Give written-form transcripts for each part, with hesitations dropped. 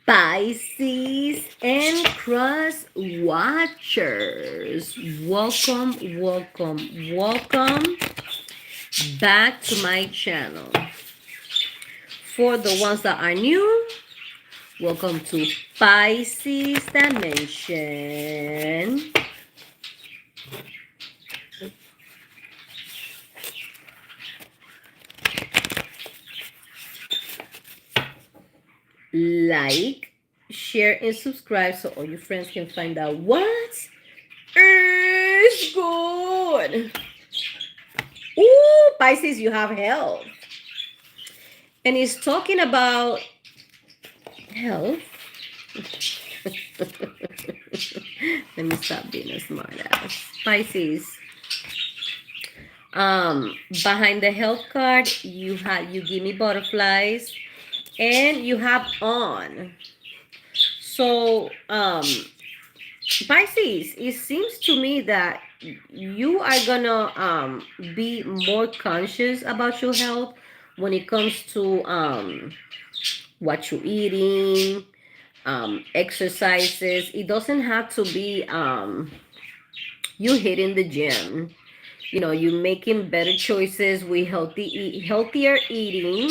Pisces and cross watchers. Welcome, welcome, welcome back to my channel. For the ones that are new, welcome to Pisces Dimension. Like, share, and subscribe so all your friends can find out what is good. Ooh, Pisces, you have health. And he's talking about health. Let me stop being a smart ass. Pisces. Behind the health card, you give me butterflies, and you have on. So, Pisces, it seems to me that you are gonna be more conscious about your health when it comes to what you're eating, exercises. It doesn't have to be you hitting the gym. You know, you making better choices with healthier eating,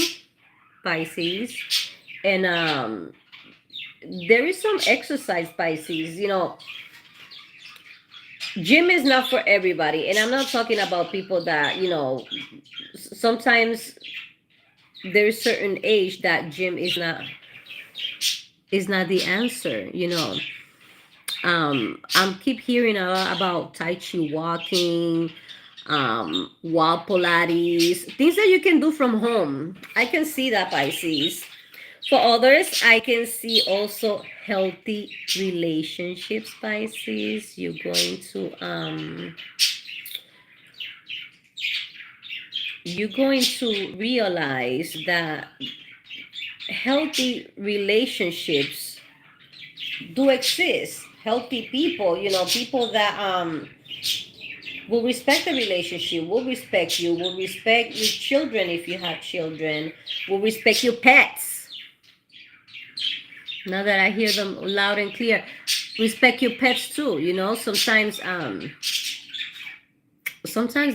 Pisces, and there is some exercise, Pisces. You know, gym is not for everybody, and I'm not talking about people that, you know, sometimes there's certain age that gym is not the answer, you know. I'm keep hearing a lot about Tai Chi walking, wall Pilates, things that you can do from home. I can see that, Pisces. For others, I can see also healthy relationships, Pisces. You're going to realize that healthy relationships do exist. Healthy people, you know, people that will respect the relationship, will respect you, will respect your children if you have children, will respect your pets. Now that I hear them loud and clear, respect your pets too. You know, sometimes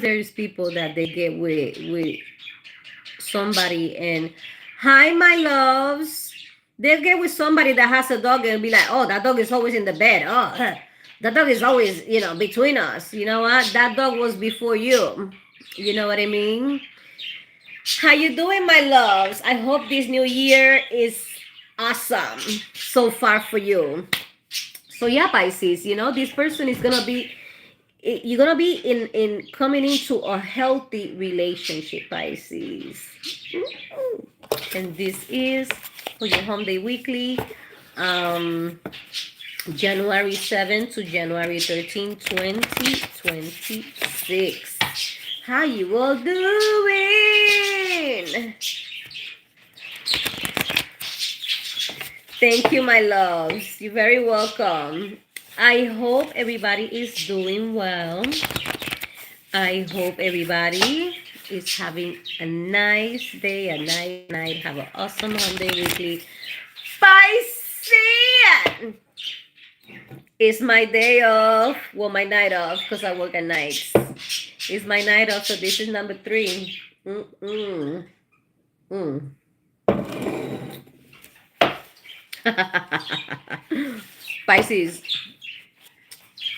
there's people that they get with somebody, and hi my loves, they'll get with somebody that has a dog and be like, oh, that dog is always in the bed. Oh, that dog is always, you know, between us. You know what? That dog was before you. You know what I mean? How you doing, my loves? I hope this new year is awesome so far for you. So yeah, Pisces, you know, this person is gonna be, you're gonna be in coming into a healthy relationship, Pisces. And this is for your home day weekly, January 7th to January 13th, 2026. How you all doing? Thank you, my loves. You're very welcome. I hope everybody is doing well. I hope everybody is having a nice day, a nice night. Have an awesome Monday weekly. Pisces! It's my day off. Well, my night off because I work at nights. It's my night off, so this is number 3. Pisces,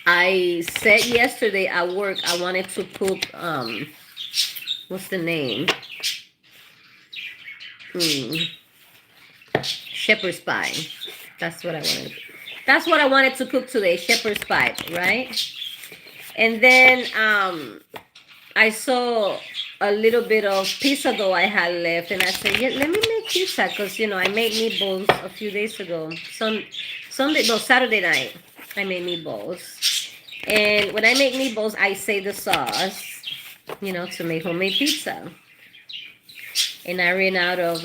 I said yesterday at work I wanted to cook what's the name? Shepherd's pie. That's what I wanted. That's what I wanted to cook today, shepherd's pie, right? And then I saw a little bit of pizza dough I had left, and I said, yeah, let me make pizza, because, you know, I made meatballs a few days ago. Saturday night, I made meatballs. And when I make meatballs, I save the sauce, you know, to make homemade pizza. And I ran out of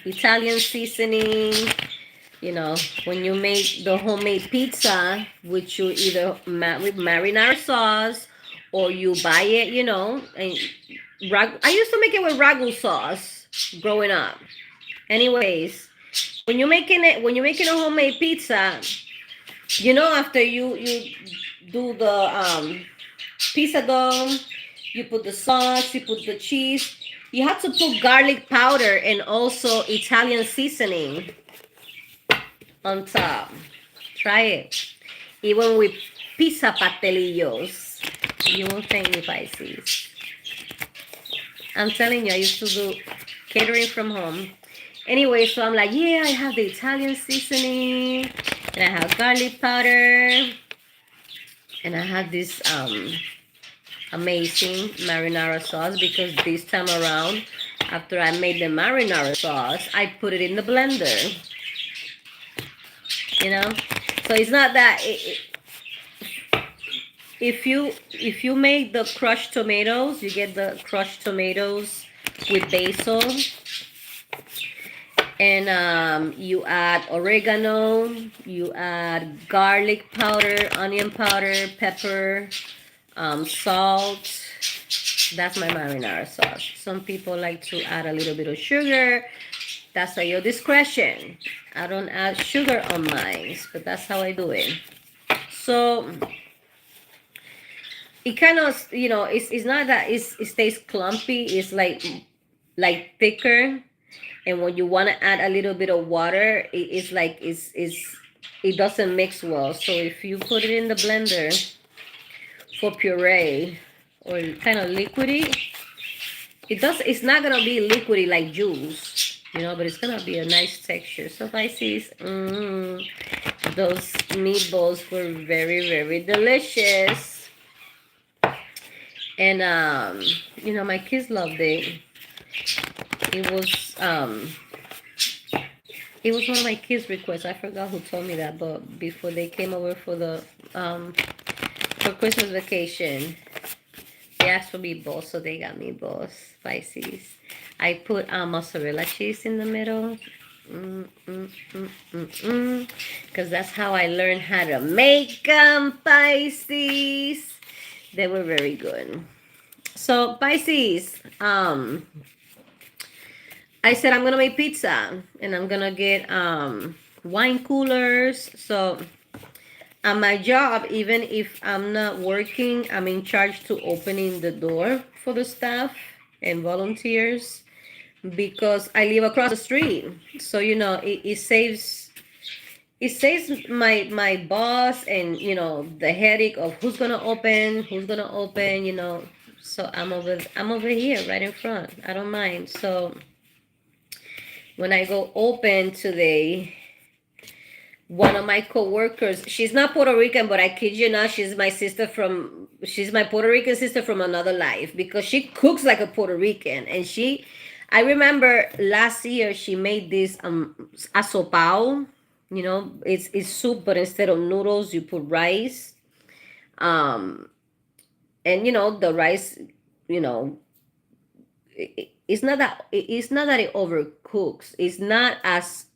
Italian seasoning. You know, when you make the homemade pizza, which you either with marinara sauce or you buy it, you know, and I used to make it with ragu sauce growing up. Anyways, when you're making a homemade pizza, you know, after you do the pizza dough, you put the sauce, you put the cheese, you have to put garlic powder and also Italian seasoning on top. Try it. Even with pizza pastelillos. You won't thank me, Pisces. I'm telling you, I used to do catering from home. Anyway, so I'm like, yeah, I have the Italian seasoning, and I have garlic powder, and I have this amazing marinara sauce, because this time around, after I made the marinara sauce, I put it in the blender. You know, so it's not that if you make the crushed tomatoes, you get the crushed tomatoes with basil, and you add oregano, you add garlic powder, onion powder, pepper, salt. That's my marinara sauce. Some people like to add a little bit of sugar. That's at your discretion. I don't add sugar on mine, but that's how I do it. So it kind of, you know, it's not that it stays clumpy. It's like thicker. And when you want to add a little bit of water, it's like it doesn't mix well. So if you put it in the blender for puree or kind of liquidy, it's not gonna be liquidy like juice, you know, but it's gonna be a nice texture. So Pisces, those meatballs were very, very delicious, and you know, my kids loved it. It was one of my kids' requests. I forgot who told me that, but before they came over for the for Christmas vacation, they asked for meatballs, so they got meatballs. Pisces. I put mozzarella cheese in the middle, because that's how I learned how to make them. Pisces. They were very good. So Pisces, I said I'm gonna make pizza, and I'm gonna get wine coolers. So at my job, even if I'm not working, I'm in charge to opening the door for the staff and volunteers, because I live across the street. So you know, it saves my boss and, you know, the headache of who's gonna open, you know. So I'm over here right in front. I don't mind. So when I go open today, one of my coworkers, she's not Puerto Rican, but I kid you not, she's my Puerto Rican sister from another life, because she cooks like a Puerto Rican. And I remember last year she made this asopao, you know, it's soup, but instead of noodles, you put rice. And you know, the rice, you know, it's not that it overcooks. It's not as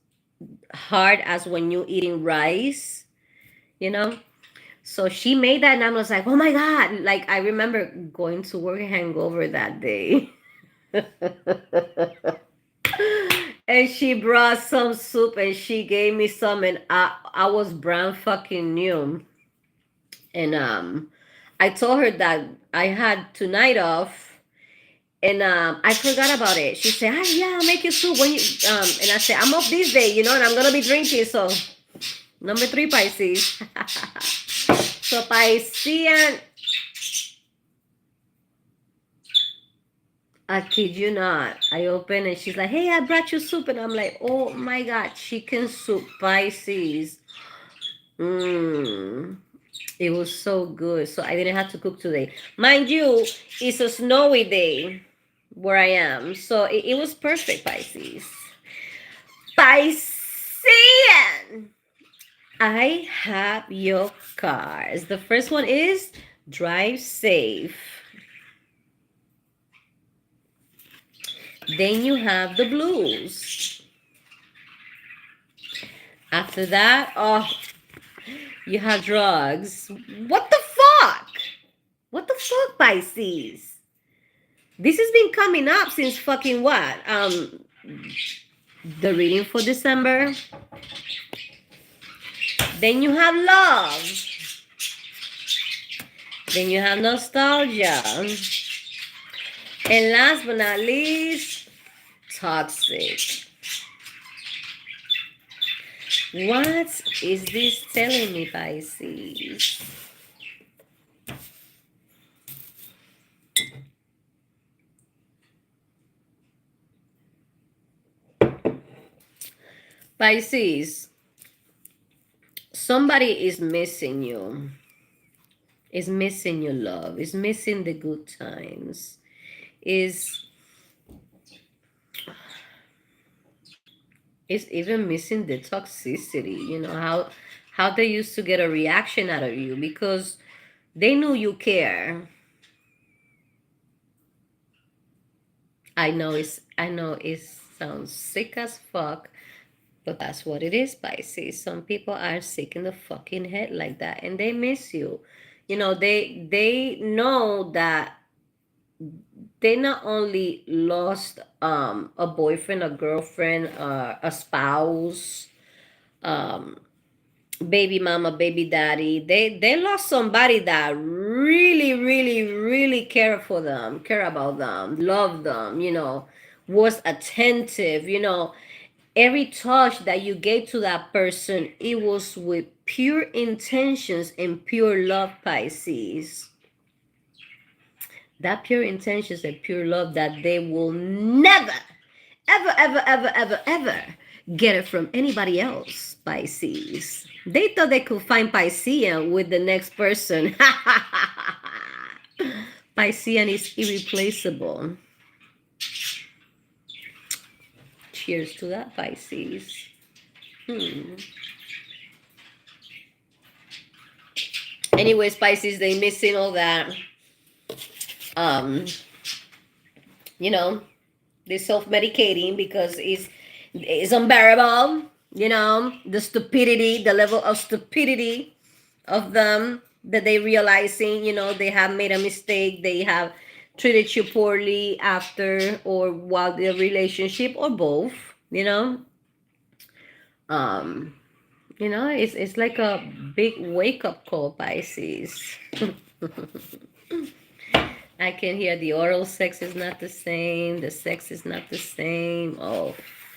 hard as when you're eating rice, you know. So she made that, and I was like, oh my God. Like, I remember going to work hangover that day. And she brought some soup and she gave me some, and I was brand fucking new. And I told her that I had tonight off, and I forgot about it. She said, yeah, I'll make you soup when you and I said, I'm off this day, you know, and I'm gonna be drinking. So number 3, Pisces. So Piscean, I kid you not, I open and she's like, hey, I brought you soup. And I'm like, oh my God, chicken soup, Pisces. It was so good. So I didn't have to cook today. Mind you, it's a snowy day where I am. So it was perfect, Pisces. Piscean, I have your cards. The first one is drive safe. Then you have the blues. After that, oh, you have drugs. What the fuck? What the fuck, Pisces? This has been coming up since fucking what? the reading for December. Then you have love. Then you have nostalgia. And last but not least, toxic. What is this telling me, Pisces? Pisces, somebody is missing you. Is missing your love. Is missing the good times. Is even missing the toxicity. You know, how they used to get a reaction out of you because they knew you care. I know it sounds sick as fuck, but that's what it is, Pisces. Some people are sick in the fucking head like that, and they miss you. You know, they know that they not only lost a boyfriend, a girlfriend, a spouse, um, baby mama, baby daddy. They lost somebody that really, really, really care for them, care about them, love them, you know, was attentive, you know. Every touch that you gave to that person, it was with pure intentions and pure love, Pisces. That pure intentions and pure love that they will never, ever, ever, ever, ever, ever get it from anybody else, Pisces. They thought they could find Piscean with the next person. Piscean is irreplaceable. Cheers to that, Pisces. Anyways, Pisces, they missing all that. You know, they're self-medicating because it's unbearable. You know, the stupidity, the level of stupidity of them that they realizing, you know, they have made a mistake, they have treated you poorly after or while the relationship or both, you know. You know, it's like a big wake-up call, Pisces. I can hear the oral sex is not the same, the sex is not the same. Oh,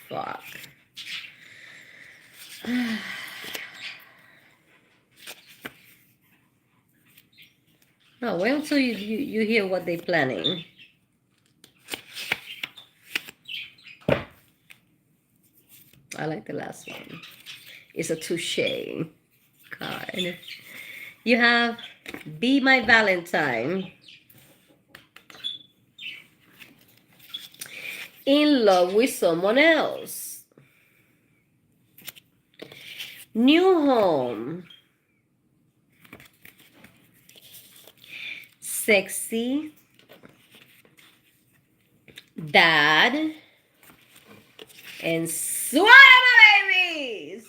fuck. No, wait until you hear what they're planning. I like the last one. It's a touche card. You have Be My Valentine. In love with someone else. New home. Sexy. Dad. And swallow my babies.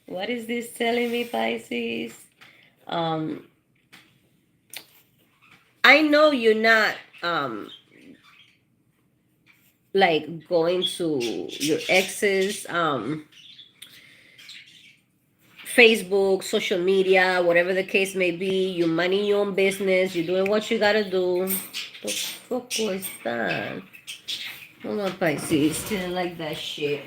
What is this telling me, Pisces? I know you're not like going to your ex's Facebook, social media, whatever the case may be. You're minding your own business. You're doing what you gotta do. What the fuck was that? Hold on, Pisces. Didn't like that shit.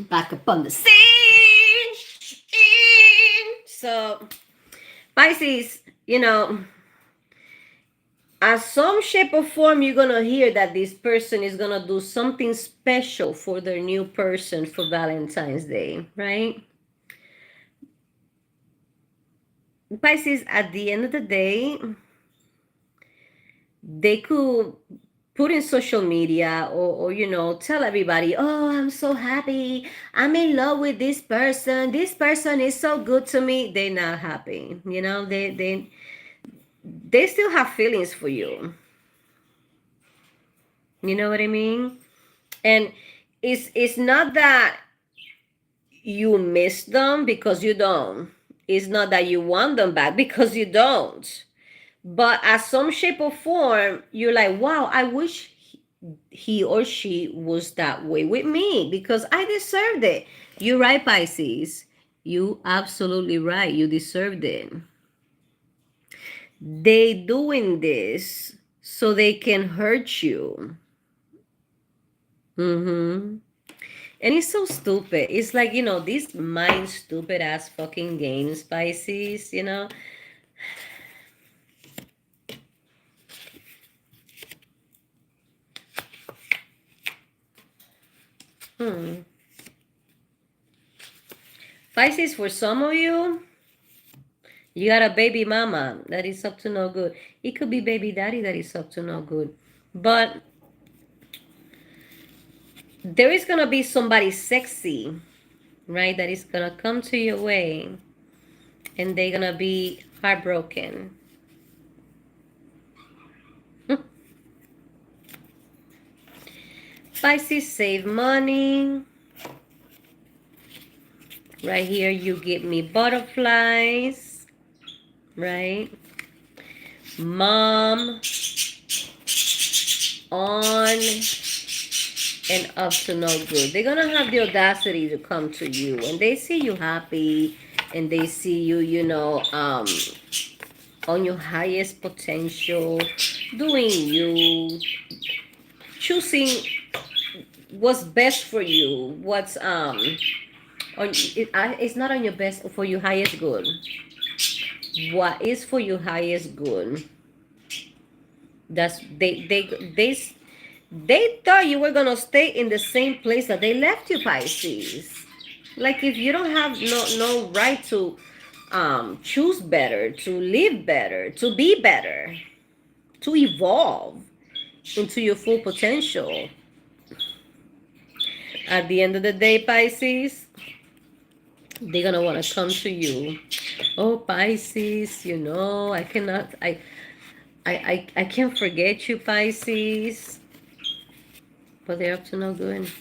Back up on the scene. So, Pisces, you know, at some shape or form, you're going to hear that this person is going to do something special for their new person for Valentine's Day, right? Pisces, at the end of the day, they could put in social media or you know, tell everybody, oh, I'm so happy, I'm in love with this person is so good to me. They're not happy, you know. they still have feelings for you. You know what I mean? And it's not that you miss them, because you don't. It's not that you want them back, because you don't. But at some shape or form, you're like, wow, I wish he or she was that way with me, because I deserved it. You're right, Pisces. You absolutely right. You deserved it. They doing this so they can hurt you. Mm-hmm. And it's so stupid. It's like, these mind stupid ass fucking games, Pisces, Hmm. Pisces, for some of you, you got a baby mama that is up to no good. It could be baby daddy that is up to no good. But there is going to be somebody sexy, right, that is going to come to your way, and they're going to be heartbroken. Pisces, save money. Right here, you give me butterflies, right? Mom, on and up to no good. They're gonna have the audacity to come to you when they see you happy, and they see you, on your highest potential, doing you, choosing what's best for you, what's it's not on your best, for your highest good. What is for your highest good? That's they thought you were gonna stay in the same place that they left you, Pisces. Like, if you don't have no right to choose better, to live better, to be better, to evolve into your full potential. At the end of the day, Pisces, they're gonna want to come to you. Oh, Pisces, I cannot, I can't forget you, Pisces. But they're up to no good.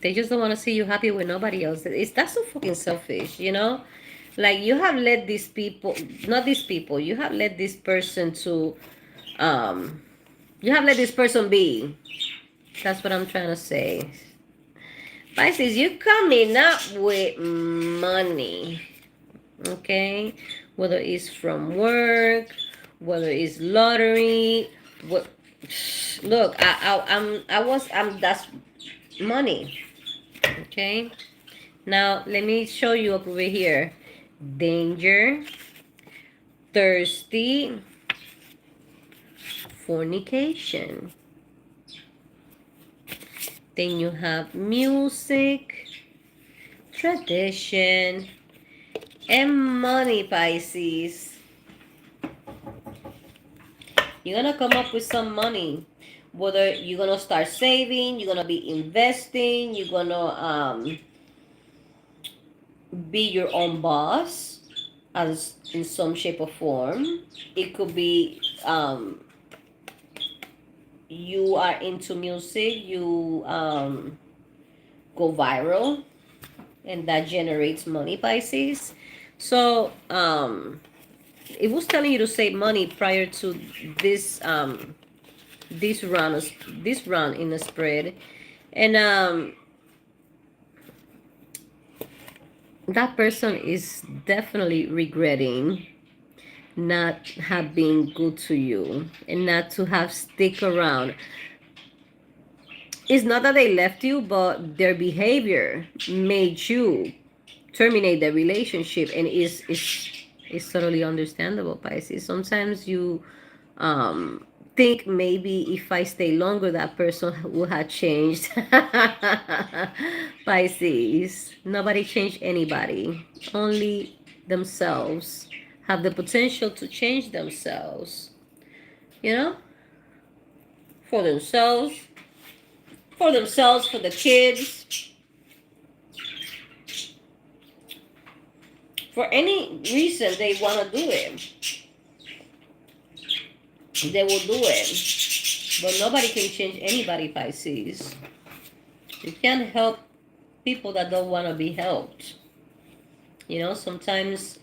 They just don't want to see you happy with nobody else. That's so fucking selfish, Like, you have led these people, not these people, you have led this person to, you have let this person be. That's what I'm trying to say. Pisces, you coming up with money, okay? Whether it's from work, whether it's lottery, what? Look, that's money, okay? Now let me show you up over here. Danger, thirsty, fornication. Then you have music, tradition, and money, Pisces. You're gonna come up with some money. Whether you're gonna start saving, you're gonna be investing, you're gonna be your own boss, as in some shape or form. It could be you are into music, you go viral, and that generates money, Pisces. So it was telling you to save money prior to this this run in the spread, and that person is definitely regretting not have been good to you and not to have stick around. It's not that they left you, but their behavior made you terminate the relationship, and is totally understandable, Pisces. Sometimes you think maybe if I stay longer, that person will have changed. Pisces, nobody changed anybody. Only themselves have the potential to change themselves. For themselves, for the kids, For any reason they want to do it, they will do it. But nobody can change anybody, Pisces. You can't help people that don't want to be helped. You know, sometimes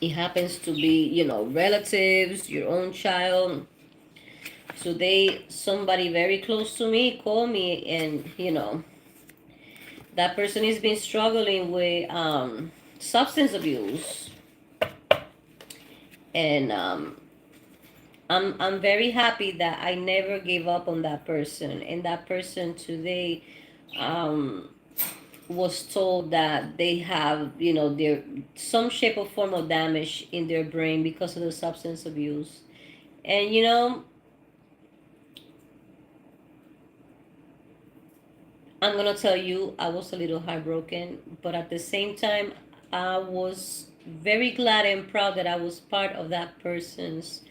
it happens to be, you know, relatives, your own child. Today, somebody very close to me called me, and, you know, that person has been struggling with substance abuse. And I'm very happy that I never gave up on that person. And that person today was told that they have, you know, their some shape or form of damage in their brain because of the substance abuse. And you know, I'm gonna tell you, I was a little heartbroken, but at the same time, I was very glad and proud that I was part of that person's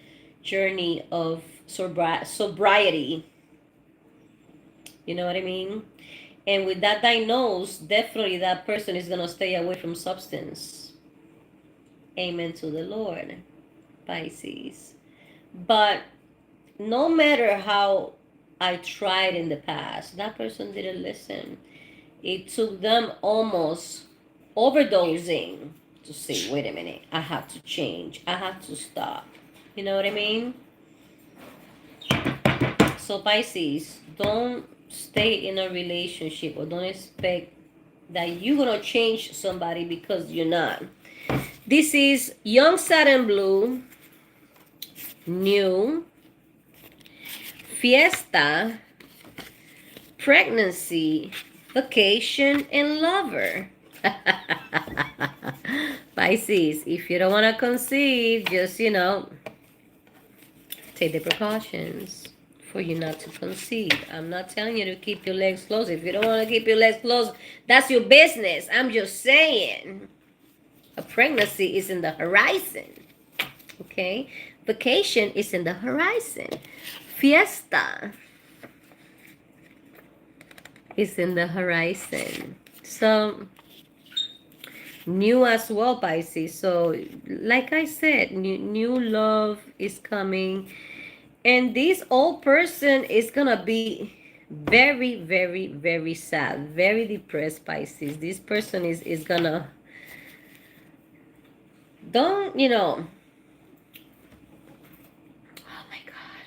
journey of sobriety. You know what I mean? And with that diagnosis, definitely that person is gonna stay away from substance. Amen to the Lord, Pisces. But no matter how I tried in the past, that person didn't listen. It took them almost overdosing to say, wait a minute, I have to change. I have to stop. You know what I mean? So Pisces, don't stay in a relationship or don't expect that you're going to change somebody because you're not. This is Young Saturn Blue, New, Fiesta, Pregnancy, Vacation, and Lover. Pisces, if you don't want to conceive, just, you know, take the precautions for you not to conceive. I'm not telling you to keep your legs closed. If you don't want to keep your legs closed, that's your business. I'm just saying. A pregnancy is in the horizon. Okay? Vacation is in the horizon. Fiesta is in the horizon. So, new as well, Pisces. So, like I said, new love is coming. And this old person is going to be very, very, very sad. Very depressed, Pisces. This person is going to... Don't, you know... Oh my God.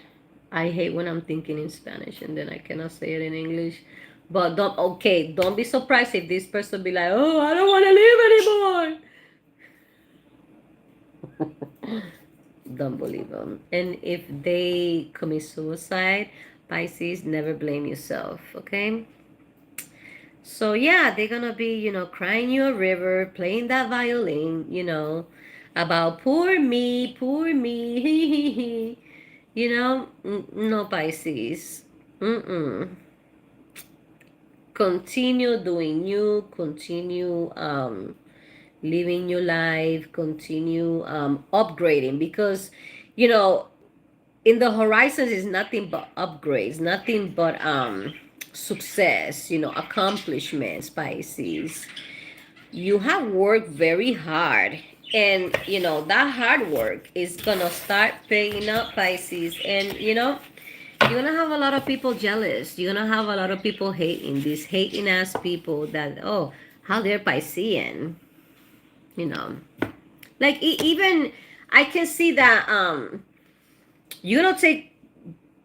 I hate when I'm thinking in Spanish and then I cannot say it in English. But don't be surprised if this person be like, oh, I don't want to live anymore. Don't believe them. And if they commit suicide, Pisces, never blame yourself, okay? So yeah, they're gonna be, you know, crying you a river, playing that violin, you know, about poor me, you know. No, Pisces. Continue doing you, continue living your life, continue upgrading, because, you know, in the horizons is nothing but upgrades, nothing but success, you know, accomplishments, Pisces. You have worked very hard, and you know that hard work is gonna start paying up, Pisces. And you know, you're gonna have a lot of people jealous. You're gonna have a lot of people hating, these hating ass people that, oh, how they're Piscean, you know. Like even I can see that you're gonna take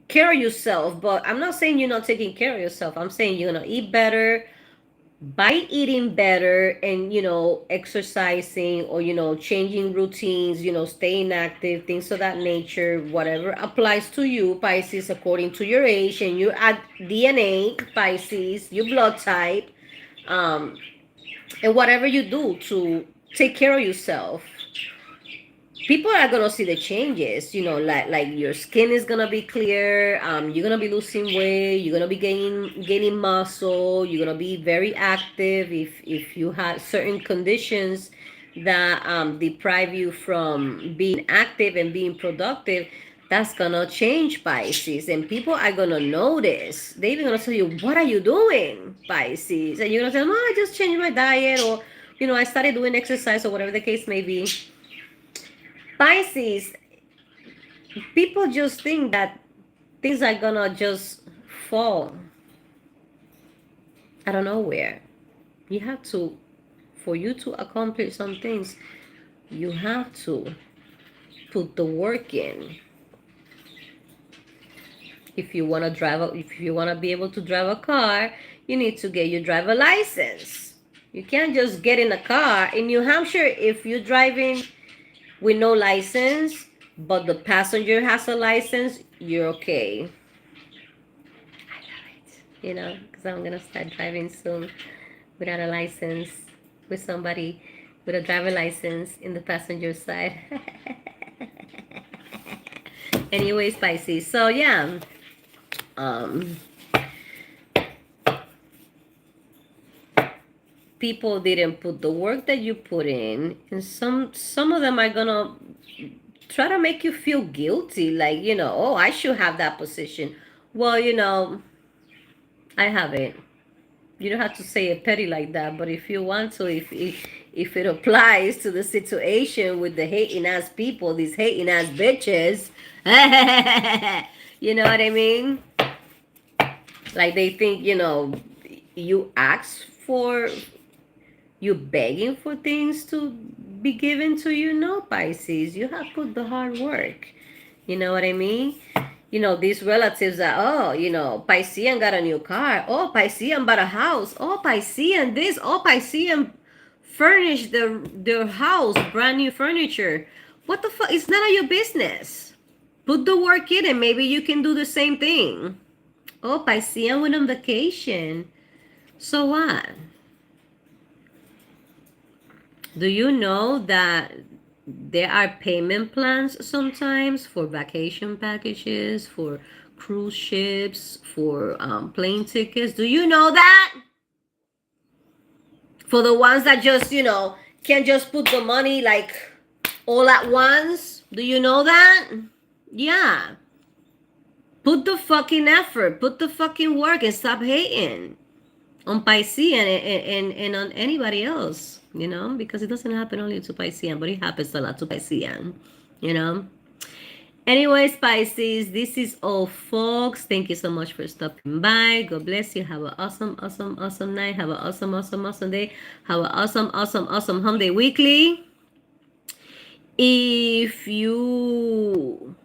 care of yourself, but I'm not saying you're not taking care of yourself. I'm saying you're gonna eat better by eating better, and you know, exercising, or you know, changing routines, you know, staying active, things of that nature. Whatever applies to you, Pisces, according to your age and your DNA, Pisces, your blood type, um and whatever you do to take care of yourself, people are gonna see the changes. You know, like your skin is gonna be clear. You're gonna be losing weight. You're gonna be gaining muscle. You're gonna be very active. If you had certain conditions that deprive you from being active and being productive, that's gonna change, Pisces. And people are gonna notice. They're even gonna tell you, what are you doing, Pisces? And you're gonna say, no, I just changed my diet, or you know, I started doing exercise or whatever the case may be. Pisces, people just think that things are gonna just fall out of nowhere. You have to, for you to accomplish some things, you have to put the work in. If you want to drive, if you want to be able to drive a car, you need to get your driver license. You can't just get in a car. In New Hampshire, if you're driving with no license, but the passenger has a license, you're okay. I love it. You know, because I'm going to start driving soon without a license, with somebody with a driver license in the passenger side. Anyways, Pisces. So, yeah. People didn't put the work that you put in, and some of them are gonna try to make you feel guilty, like, you know, oh, I should have that position. Well, you know, I haven't. You don't have to say it petty like that, but if you want to, if it applies to the situation with the hating ass people, these hating ass bitches, you know what I mean? Like, they think, you know, you ask for, you begging for things to be given to you. No, Pisces, you have put the hard work. You know what I mean? You know, these relatives that, oh, you know, Piscean got a new car. Oh, Piscean bought a house. Oh, Piscean this. Oh, Piscean furnished their house, brand new furniture. What the fuck? It's none of your business. Put the work in and maybe you can do the same thing. Oh, Piscean went on vacation. So what? Do you know that there are payment plans sometimes for vacation packages, for cruise ships, for plane tickets? Do you know that? For the ones that just, you know, can't just put the money like all at once. Do you know that? Yeah. Put the fucking effort, put the fucking work, and stop hating on Piscean and on anybody else, you know, because it doesn't happen only to Piscean, but it happens a lot to Piscean, you know. Anyways, Pisces, this is all, folks. Thank you so much for stopping by. God bless you. Have an awesome, awesome, awesome night. Have an awesome, awesome, awesome day. Have an awesome, awesome, awesome Hump Day weekly. If you,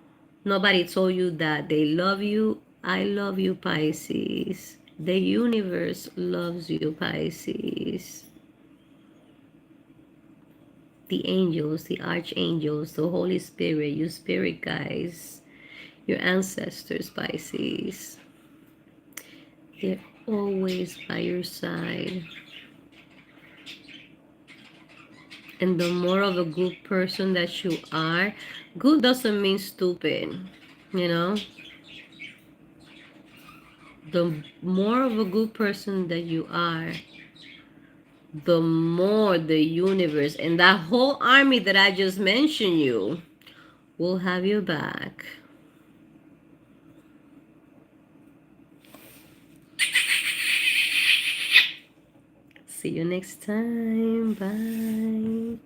nobody told you that they love you, I love you, Pisces. The universe loves you, Pisces. The angels, the archangels, the Holy Spirit, your spirit guides, your ancestors, Pisces. They're always by your side. And the more of a good person that you are, good doesn't mean stupid, you know? The more of a good person that you are, the more the universe and that whole army that I just mentioned you will have your back. See you next time. Bye.